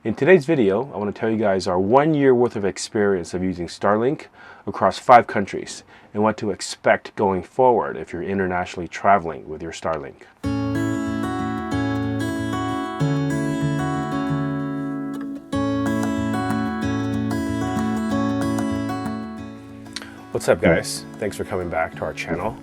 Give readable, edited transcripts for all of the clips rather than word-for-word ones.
In today's video, I want to tell you guys our 1 year worth of experience of using Starlink across 5 countries and what to expect going forward if you're internationally traveling with your Starlink. What's up guys? Thanks for coming back to our channel.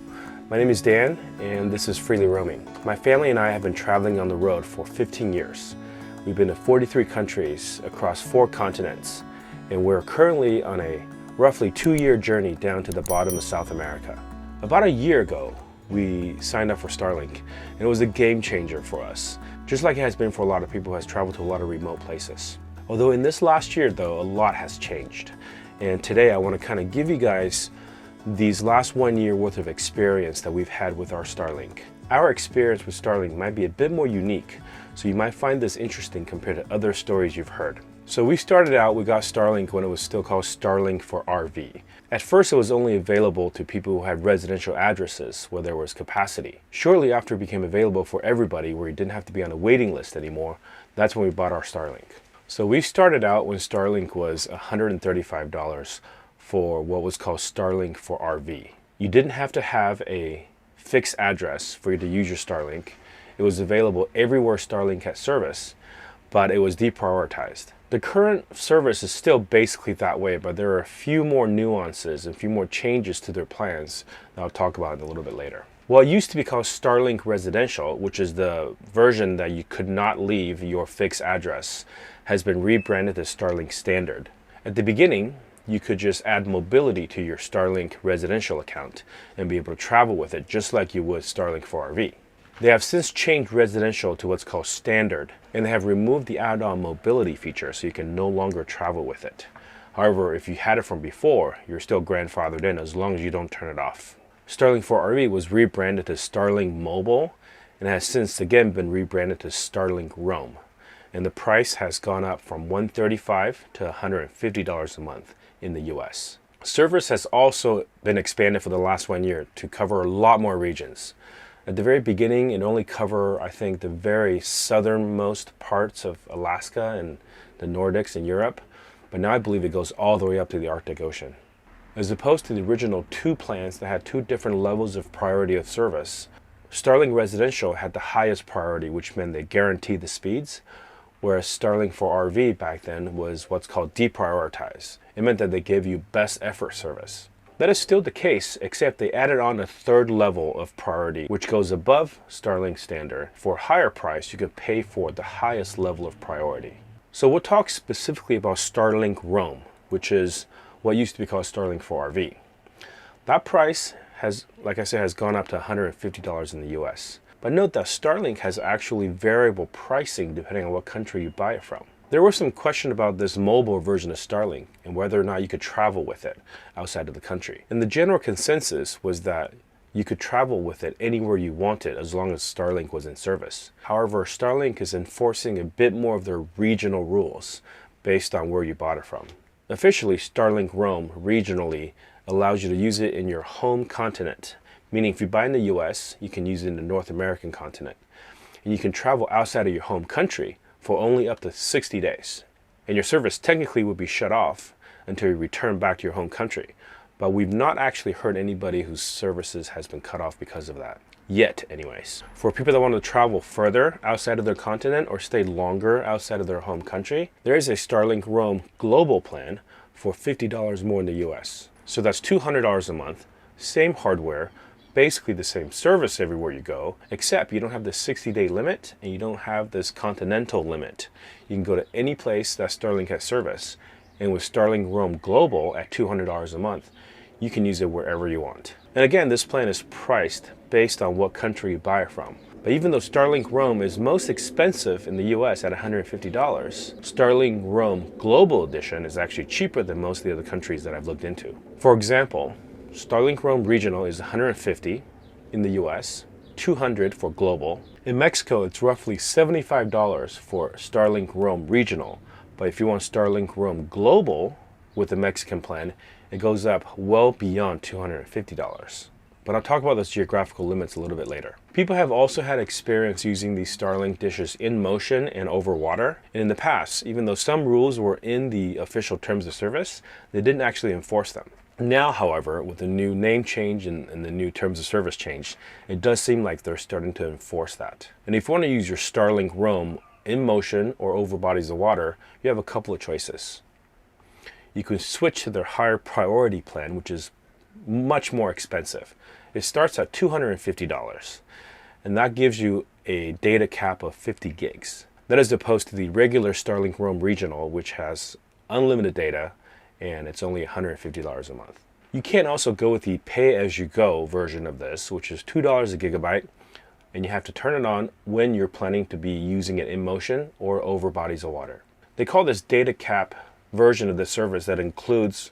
My name is Dan and this is Freely Roaming. My family and I have been traveling on the road for 15 years. We've been to 43 countries across 4 continents, and we're currently on a roughly 2-year journey down to the bottom of South America. About a year ago, we signed up for Starlink, and it was a game changer for us, just like it has been for a lot of people who has traveled to a lot of remote places. Although in this last year though, a lot has changed. And today I want to kind of give you guys these last 1 year worth of experience that we've had with our Starlink. Our experience with Starlink might be a bit more unique, so you might find this interesting compared to other stories you've heard. So we got Starlink when it was still called Starlink for RV. At first it was only available to people who had residential addresses where there was capacity. Shortly after it became available for everybody where you didn't have to be on a waiting list anymore, that's when we bought our Starlink. So we started out when Starlink was $135 for what was called Starlink for RV. You didn't have to have a fixed address for you to use your Starlink. It was available everywhere Starlink had service, but it was deprioritized. The current service is still basically that way, but there are a few more nuances and a few more changes to their plans that I'll talk about in a little bit later. Well, it used to be called Starlink Residential, which is the version that you could not leave your fixed address, has been rebranded as Starlink Standard. At the beginning, you could just add mobility to your Starlink Residential account and be able to travel with it just like you would Starlink for RV. They have since changed Residential to what's called Standard, and they have removed the add-on mobility feature so you can no longer travel with it. However, if you had it from before, you're still grandfathered in as long as you don't turn it off. Starlink for RV was rebranded to Starlink Mobile and has since again been rebranded to Starlink Roam. And the price has gone up from $135 to $150 a month in the US. Service has also been expanded for the last 1 year to cover a lot more regions. At the very beginning, it only covered, I think, the very southernmost parts of Alaska and the Nordics in Europe, but now I believe it goes all the way up to the Arctic Ocean. As opposed to the original 2 plans that had 2 different levels of priority of service, Starlink Residential had the highest priority, which meant they guaranteed the speeds, whereas Starlink for RV back then was what's called deprioritized. It meant that they gave you best effort service. That is still the case, except they added on a 3rd level of priority, which goes above Starlink Standard. For a higher price, you could pay for the highest level of priority. So we'll talk specifically about Starlink Roam, which is what used to be called Starlink for RV. That price has, like I said, has gone up to $150 in the US. But note that Starlink has actually variable pricing depending on what country you buy it from. There was some question about this mobile version of Starlink and whether or not you could travel with it outside of the country. And the general consensus was that you could travel with it anywhere you wanted as long as Starlink was in service. However, Starlink is enforcing a bit more of their regional rules based on where you bought it from. Officially, Starlink Roam regionally allows you to use it in your home continent. Meaning if you buy in the US, you can use it in the North American continent. And you can travel outside of your home country for only up to 60 days. And your service technically would be shut off until you return back to your home country. But we've not actually heard anybody whose services has been cut off because of that. Yet, anyways. For people that want to travel further outside of their continent or stay longer outside of their home country, there is a Starlink Roam global plan for $50 more in the US. So that's $200 a month, same hardware, basically the same service everywhere you go, except you don't have the 60-day limit and you don't have this continental limit. You can go to any place that Starlink has service, and with Starlink Roam Global at $200 a month, you can use it wherever you want. And again, this plan is priced based on what country you buy it from. But even though Starlink Roam is most expensive in the US at $150, Starlink Roam Global Edition is actually cheaper than most of the other countries that I've looked into. For example, Starlink Roam Regional is $150 in the US, $200 for Global. In Mexico, it's roughly $75 for Starlink Roam Regional. But if you want Starlink Roam Global with the Mexican plan, it goes up well beyond $250. But I'll talk about those geographical limits a little bit later. People have also had experience using these Starlink dishes in motion and over water. And in the past, even though some rules were in the official terms of service, they didn't actually enforce them. Now, however, with the new name change and the new terms of service change, it does seem like they're starting to enforce that. And if you want to use your Starlink roam in motion or over bodies of water, you have a couple of choices. You can switch to their higher priority plan, which is much more expensive. It starts at $250, and that gives you a data cap of 50 gigs. That is opposed to the regular Starlink Roam Regional, which has unlimited data, and it's only $150 a month. You can also go with the pay-as-you-go version of this, which is $2 a gigabyte, and you have to turn it on when you're planning to be using it in motion or over bodies of water. They call this data cap version of the service that includes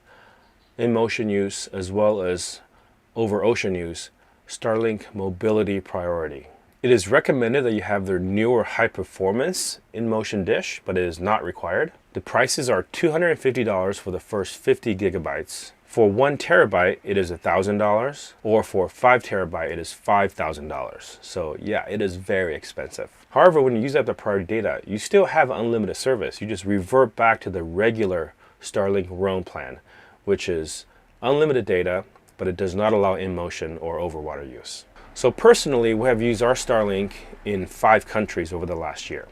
in motion use as well as over ocean use, Starlink Mobility Priority. It is recommended that you have their newer high performance in motion dish, but it is not required. The prices are $250 for the first 50 gigabytes. For 1 terabyte, it is $1,000, or for 5 terabyte, it is $5,000. So yeah, it is very expensive. However, when you use up the priority data, you still have unlimited service. You just revert back to the regular Starlink Roam plan, which is unlimited data, but it does not allow in motion or over water use. So personally, we have used our Starlink in 5 countries over the last year.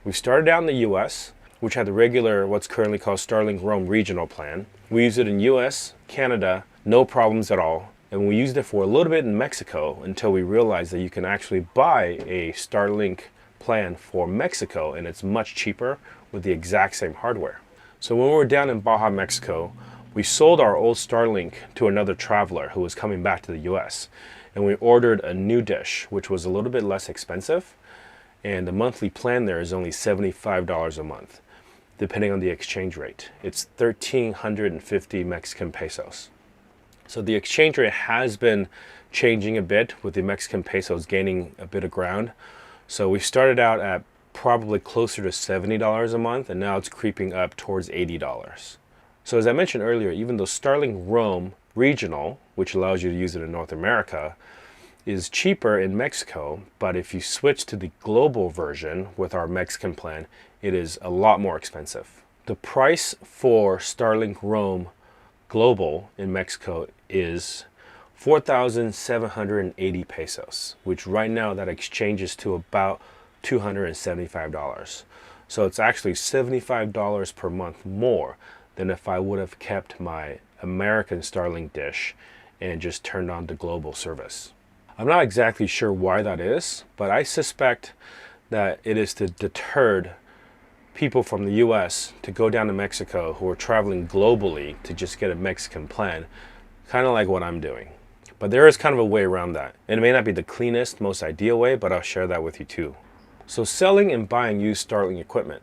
We started out in the US, which had the regular, what's currently called Starlink Roam Regional plan. We used it in US, Canada, no problems at all. And we used it for a little bit in Mexico until we realized that you can actually buy a Starlink plan for Mexico, and it's much cheaper with the exact same hardware. So when we were down in Baja, Mexico, we sold our old Starlink to another traveler who was coming back to the US. And we ordered a new dish, which was a little bit less expensive. And the monthly plan there is only $75 a month, depending on the exchange rate. It's 1,350 Mexican pesos. So the exchange rate has been changing a bit with the Mexican pesos gaining a bit of ground. So we started out at probably closer to $70 a month, and now it's creeping up towards $80. So as I mentioned earlier, even though Starlink Roam Regional, which allows you to use it in North America, is cheaper in Mexico, but if you switch to the global version with our Mexican plan, it is a lot more expensive. The price for Starlink Roam Global in Mexico is 4,780 pesos, which right now that exchanges to about $275. So it's actually $75 per month more than if I would have kept my American Starlink dish and just turned on the global service. I'm not exactly sure why that is, but I suspect that it is to deter people from the US to go down to Mexico who are traveling globally to just get a Mexican plan, kind of like what I'm doing. But there is kind of a way around that. And it may not be the cleanest, most ideal way, but I'll share that with you too. So selling and buying used Starlink equipment.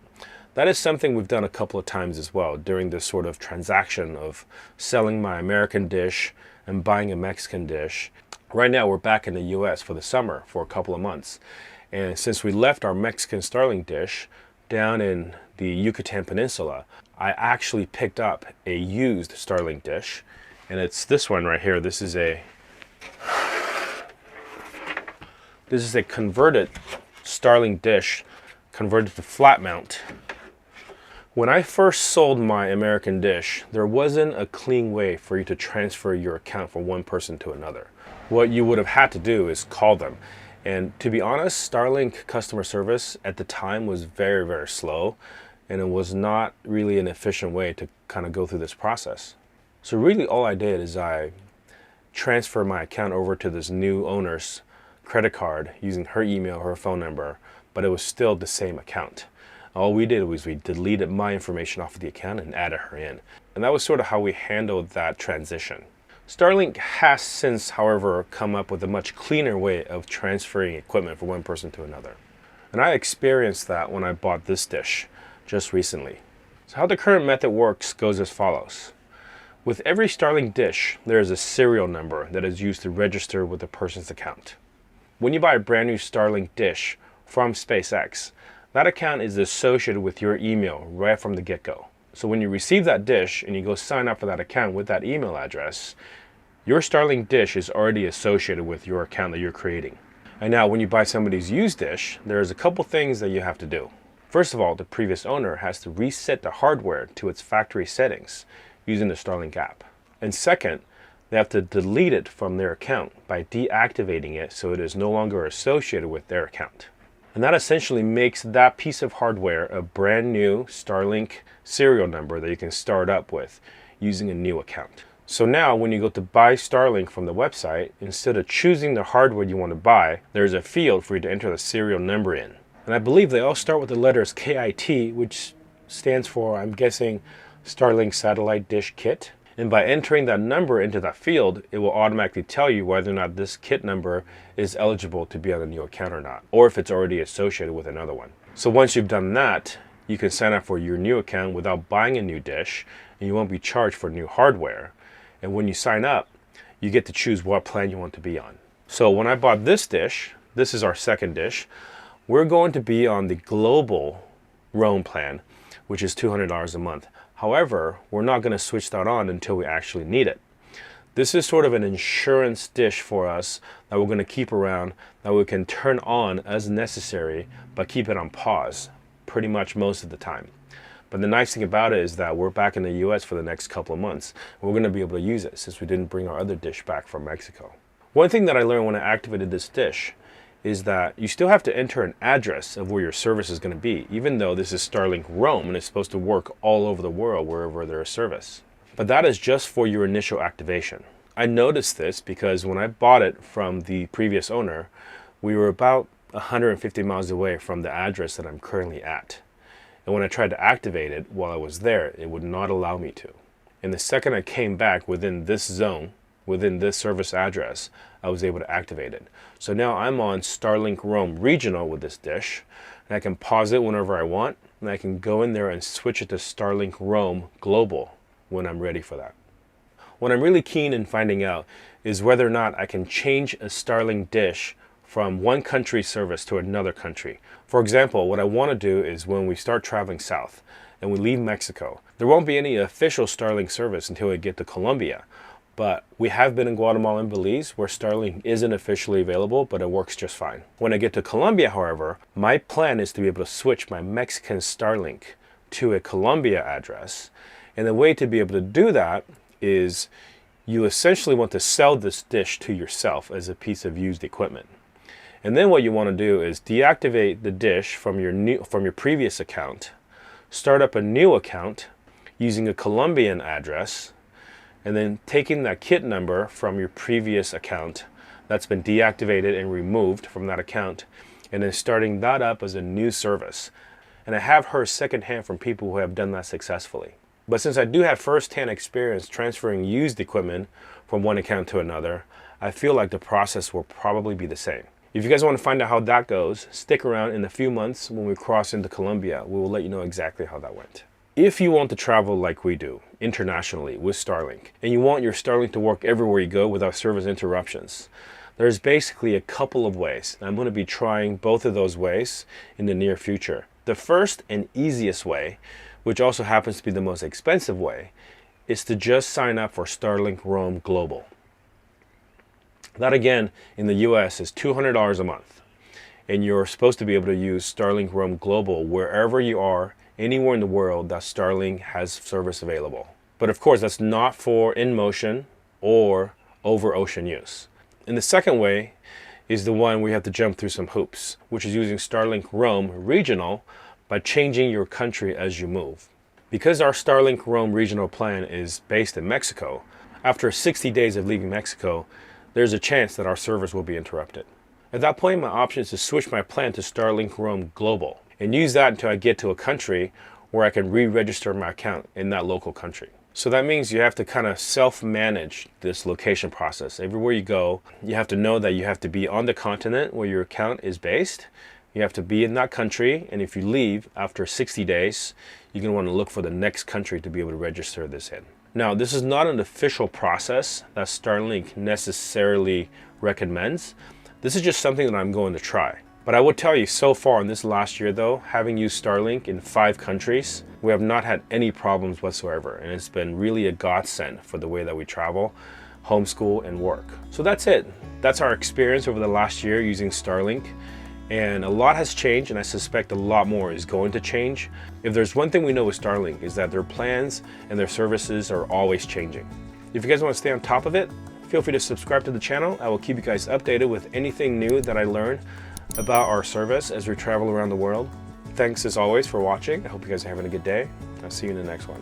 That is something we've done a couple of times as well during this sort of transaction of selling my American dish and buying a Mexican dish. Right now we're back in the US for the summer for a couple of months. And since we left our Mexican Starlink dish down in the Yucatan Peninsula, I actually picked up a used Starlink dish. And it's this one right here. This is a converted Starlink dish, converted to flat mount. When I first sold my American dish, there wasn't a clean way for you to transfer your account from one person to another. What you would have had to do is call them. And to be honest, Starlink customer service at the time was very, very slow, and it was not really an efficient way to kind of go through this process. So really all I did is I transferred my account over to this new owner's credit card using her email, her phone number, but it was still the same account. All we did was we deleted my information off of the account and added her in. And that was sort of how we handled that transition. Starlink has since, however, come up with a much cleaner way of transferring equipment from one person to another. And I experienced that when I bought this dish just recently. So how the current method works goes as follows. With every Starlink dish, there is a serial number that is used to register with a person's account. When you buy a brand new Starlink dish from SpaceX, that account is associated with your email right from the get-go. So when you receive that dish and you go sign up for that account with that email address, your Starlink dish is already associated with your account that you're creating. And now when you buy somebody's used dish, there's a couple things that you have to do. First of all, the previous owner has to reset the hardware to its factory settings using the Starlink app. And second, they have to delete it from their account by deactivating it so it is no longer associated with their account. And that essentially makes that piece of hardware a brand new Starlink serial number that you can start up with using a new account. So now when you go to buy Starlink from the website, instead of choosing the hardware you want to buy, there's a field for you to enter the serial number in. And I believe they all start with the letters KIT, which stands for, I'm guessing, Starlink Satellite Dish Kit. And by entering that number into that field, it will automatically tell you whether or not this kit number is eligible to be on a new account or not, or if it's already associated with another one. So once you've done that, you can sign up for your new account without buying a new dish, and you won't be charged for new hardware. And when you sign up, you get to choose what plan you want to be on. So when I bought this dish, this is our second dish, we're going to be on the global roam plan, which is $200 a month. However, we're not going to switch that on until we actually need it. This is sort of an insurance dish for us that we're going to keep around, that we can turn on as necessary, but keep it on pause pretty much most of the time. But the nice thing about it is that we're back in the US for the next couple of months. We're going to be able to use it since we didn't bring our other dish back from Mexico. One thing that I learned when I activated this dish is that you still have to enter an address of where your service is going to be, even though this is Starlink Roam and it's supposed to work all over the world wherever there is service. But that is just for your initial activation. I noticed this because when I bought it from the previous owner, we were about 150 miles away from the address that I'm currently at. And when I tried to activate it while I was there, it would not allow me to. And the second I came back within this zone, within this service address, I was able to activate it. So now I'm on Starlink Roam Regional with this dish, and I can pause it whenever I want, and I can go in there and switch it to Starlink Roam Global when I'm ready for that. What I'm really keen in finding out is whether or not I can change a Starlink dish from one country's service to another country. For example, what I want to do is when we start traveling south and we leave Mexico, there won't be any official Starlink service until we get to Colombia. But we have been in Guatemala and Belize where Starlink isn't officially available, but it works just fine. When I get to Colombia, however, my plan is to be able to switch my Mexican Starlink to a Colombia address. And the way to be able to do that is you essentially want to sell this dish to yourself as a piece of used equipment. And then what you want to do is deactivate the dish from your previous account, start up a new account using a Colombian address, and then taking that kit number from your previous account that's been deactivated and removed from that account, and then starting that up as a new service. And I have heard secondhand from people who have done that successfully. But since I do have first-hand experience transferring used equipment from one account to another, I feel like the process will probably be the same. If you guys want to find out how that goes, stick around. In a few months when we cross into Colombia, we will let you know exactly how that went. If you want to travel like we do, internationally with Starlink, and you want your Starlink to work everywhere you go without service interruptions, there's basically a couple of ways. I'm going to be trying both of those ways in the near future. The first and easiest way, which also happens to be the most expensive way, is to just sign up for Starlink Roam Global. That again, in the US is $200 a month. And you're supposed to be able to use Starlink Roam Global wherever you are, anywhere in the world that Starlink has service available. But of course, that's not for in-motion or over-ocean use. And the second way is the one where you have to jump through some hoops, which is using Starlink Roam Regional by changing your country as you move. Because our Starlink Roam Regional plan is based in Mexico, after 60 days of leaving Mexico, there's a chance that our service will be interrupted. At that point, my option is to switch my plan to Starlink Roam Global and use that until I get to a country where I can re-register my account in that local country. So that means you have to kind of self-manage this location process. Everywhere you go, you have to know that you have to be on the continent where your account is based. You have to be in that country, and if you leave after 60 days, you're going to want to look for the next country to be able to register this in. Now, this is not an official process that Starlink necessarily recommends. This is just something that I'm going to try. But I would tell you, so far in this last year though, having used Starlink in 5 countries, we have not had any problems whatsoever. And it's been really a godsend for the way that we travel. homeschool, and work. So that's it. That's our experience over the last year using Starlink. And a lot has changed, and I suspect a lot more is going to change. If there's one thing we know with Starlink is that their plans and their services are always changing. If you guys want to stay on top of it, feel free to subscribe to the channel. I will keep you guys updated with anything new that I learn about our service as we travel around the world. Thanks as always for watching. I hope you guys are having a good day. I'll see you in the next one.